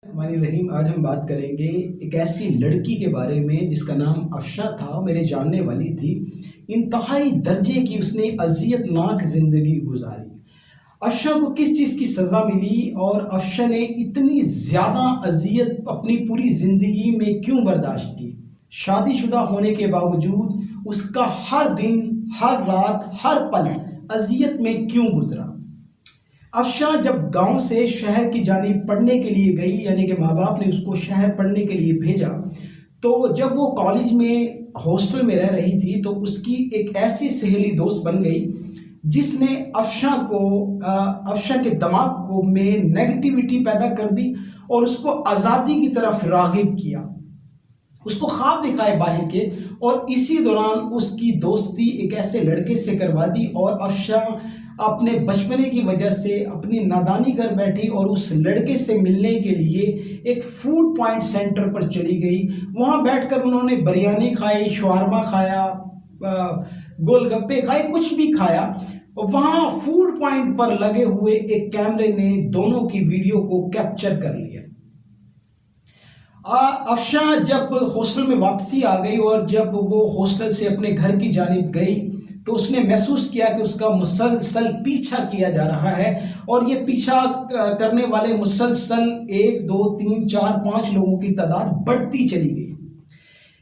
हमारी रहीम, आज हम बात करेंगे एक ऐसी लड़की के बारे में जिसका नाम अफशा था। मेरे जानने वाली थी। इंतहाई दर्जे की उसने अजियतनाक ज़िंदगी गुजारी। अफशा को किस चीज़ की सज़ा मिली और अफशा ने इतनी ज़्यादा अजियत अपनी पूरी ज़िंदगी में क्यों बर्दाश्त की? शादीशुदा होने के बावजूद उसका हर दिन, हर रात, हर पल अजियत में क्यों गुजरा? अफशा जब गांव से शहर की जानिब पढ़ने के लिए गई, यानी कि माँ बाप ने उसको शहर पढ़ने के लिए भेजा, तो जब वो कॉलेज में हॉस्टल में रह रही थी तो उसकी एक ऐसी सहेली दोस्त बन गई जिसने अफशा के दिमाग में नेगेटिविटी पैदा कर दी और उसको आज़ादी की तरफ राग़िब किया, उसको ख्वाब दिखाए बाहर के। और इसी दौरान उसकी दोस्ती एक ऐसे लड़के से करवा दी और अफशा अपने बचपने की वजह से अपनी नादानी कर बैठी और उस लड़के से मिलने के लिए एक फूड पॉइंट सेंटर पर चली गई। वहाँ बैठकर उन्होंने बिरयानी खाई, शवारमा खाया, गोलगप्पे खाए, कुछ भी खाया। वहाँ फूड पॉइंट पर लगे हुए एक कैमरे ने दोनों की वीडियो को कैप्चर कर लिया। अफशा जब हॉस्टल में वापसी आ गई और जब वो हॉस्टल से अपने घर की जानिब गई तो उसने महसूस किया कि उसका मुसलसल पीछा किया जा रहा है और ये पीछा करने वाले मुसलसल 1, 2, 3, 4, 5 लोगों की तादाद बढ़ती चली गई।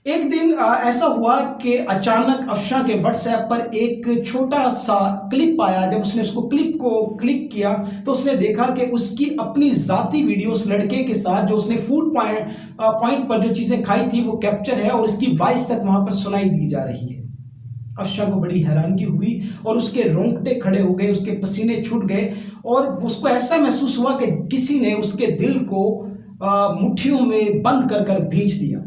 एक दिन ऐसा हुआ कि अचानक अफशा के व्हाट्सएप पर एक छोटा सा क्लिप आया। जब उसने उसको क्लिप को क्लिक किया तो उसने देखा कि उसकी अपनी ज़ाती वीडियो उस लड़के के साथ जो उसने फूड पॉइंट पर जो चीज़ें खाई थी वो कैप्चर है और उसकी वॉइस तक वहाँ पर सुनाई दी जा रही है। अफशा को बड़ी हैरानगी हुई और उसके रोंगटे खड़े हो गए, उसके पसीने छूट गए और उसको ऐसा महसूस हुआ कि किसी ने उसके दिल को मुट्ठियों में बंद कर कर भींच दिया।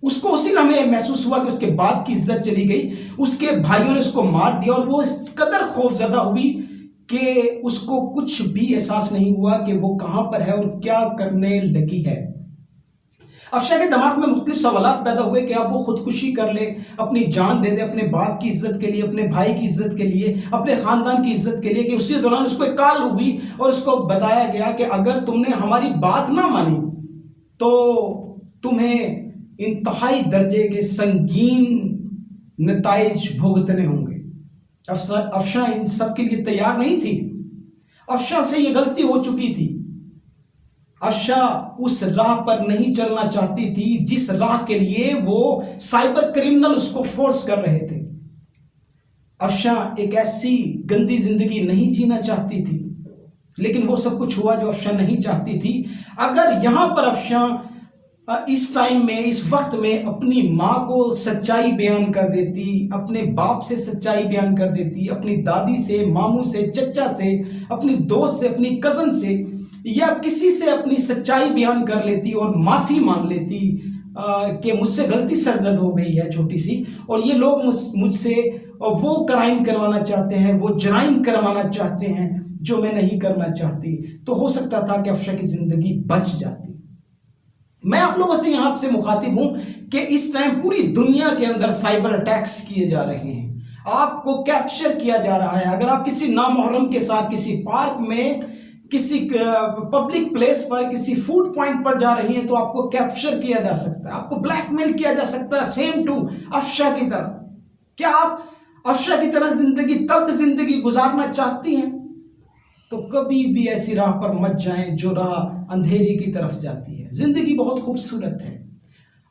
उसको उसी लम्हे महसूस हुआ कि उसके बाप की इज्जत चली गई, उसके भाइयों ने उसको मार दिया और वो इस कदर खौफजदा हुई कि उसको कुछ भी एहसास नहीं हुआ कि वो कहाँ पर है और क्या करने लगी है। अफशा के दिमाग में मुख्तलिफ सवालात पैदा हुए कि अब वो खुदकुशी कर ले, अपनी जान दे दे अपने बाप की इज्जत के लिए, अपने भाई की इज्जत के लिए, अपने ख़ानदान की इज्जत के लिए। कि उसी दौरान उसको एक कॉल हुई और उसको बताया गया कि अगर तुमने हमारी बात ना मानी तो तुम्हें इंतहाई दर्जे के संगीन नताइज भुगतने होंगे। अफशा इन सब के लिए तैयार नहीं थी। अफशा से ये गलती हो चुकी थी। अफशा उस राह पर नहीं चलना चाहती थी जिस राह के लिए वो साइबर क्रिमिनल उसको फोर्स कर रहे थे। अफशा एक ऐसी गंदी जिंदगी नहीं जीना चाहती थी, लेकिन वो सब कुछ हुआ जो अफशा नहीं चाहती थी। अगर यहां पर अफशा इस टाइम में, इस वक्त में अपनी माँ को सच्चाई बयान कर देती, अपने बाप से सच्चाई बयान कर देती, अपनी दादी से, मामू से, चचा से, अपनी दोस्त से, अपनी कज़न से या किसी से अपनी सच्चाई बयान कर लेती और माफ़ी मांग लेती कि मुझसे गलती सरजद हो गई है छोटी सी, और ये लोग मुझसे वो क्राइम करवाना चाहते हैं, वो जराइम करवाना चाहते हैं जो मैं नहीं करना चाहती, तो हो सकता था कि अफशा की ज़िंदगी बच जाती। मैं आप लोगों से यहाँ से मुखातिब हूँ कि इस टाइम पूरी दुनिया के अंदर साइबर अटैक्स किए जा रहे हैं, आपको कैप्चर किया जा रहा है। अगर आप किसी नामुहर्रम के साथ किसी पार्क में, किसी पब्लिक प्लेस पर, किसी फूड पॉइंट पर जा रही हैं तो आपको कैप्चर किया जा सकता है, आपको ब्लैकमेल किया जा सकता है, सेम टू अफशा की तरह। क्या आप अफशा की तरह जिंदगी, तल्ख जिंदगी गुजारना चाहती हैं? तो कभी भी ऐसी राह पर मत जाएं जो राह अंधेरी की तरफ जाती है। जिंदगी बहुत खूबसूरत है।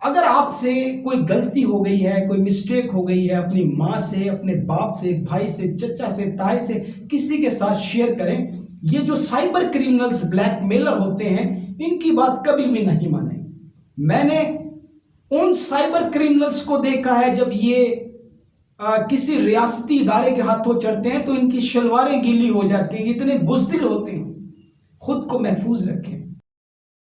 अगर आपसे कोई गलती हो गई है, कोई मिस्टेक हो गई है, अपनी माँ से, अपने बाप से, भाई से, चचा से, ताई से, किसी के साथ शेयर करें। ये जो साइबर क्रिमिनल्स, ब्लैकमेलर होते हैं, इनकी बात कभी भी नहीं माने। मैंने उन साइबर क्रिमिनल्स को देखा है जब ये किसी रियासती इदारे के हाथों चढ़ते हैं तो इनकी शलवारें गीली हो जाती हैं, इतने बुज़दिल होते हैं। खुद को महफूज रखें।